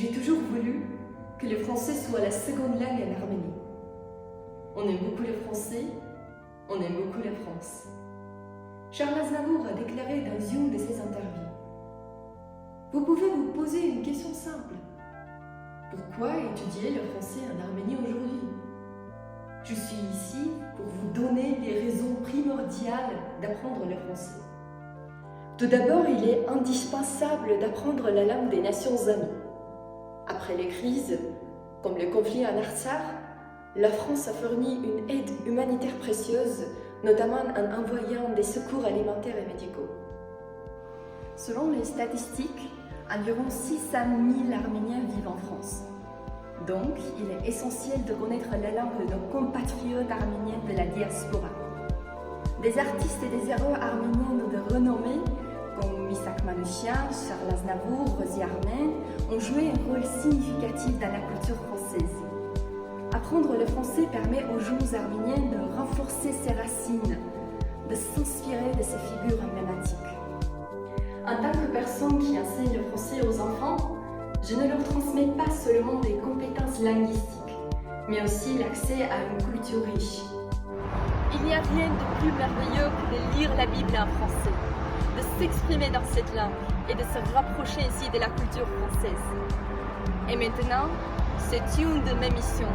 J'ai toujours voulu que le français soit la seconde langue en Arménie. On aime beaucoup le français, on aime beaucoup la France. Charles Aznavour a déclaré dans une de ses interviews: vous pouvez vous poser une question simple. Pourquoi étudier le français en Arménie aujourd'hui? Je suis ici pour vous donner les raisons primordiales d'apprendre le français. Tout d'abord, il est indispensable d'apprendre la langue des Nations Amies. Après les crises, comme le conflit en Artsakh, la France a fourni une aide humanitaire précieuse, notamment en envoyant des secours alimentaires et médicaux. Selon les statistiques, environ 600 000 Arméniens vivent en France. Donc, il est essentiel de connaître la langue de nos compatriotes arméniens de la diaspora. Des artistes et des héros arméniens de renommée, comme Misak Manouchian, Charles Aznavour, Rosie Armen, ont joué un rôle significatif dans la culture française. Apprendre le français permet aux jeunes Arméniens de renforcer ses racines, de s'inspirer de ces figures emblématiques. En tant que personne qui enseigne le français aux enfants, je ne leur transmets pas seulement des compétences linguistiques, mais aussi l'accès à une culture riche. Il n'y a rien de plus merveilleux que de lire la Bible en français, de s'exprimer dans cette langue et de se rapprocher ainsi de la culture française. Et maintenant, c'est une de mes missions: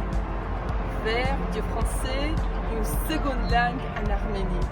faire du français une seconde langue en Arménie.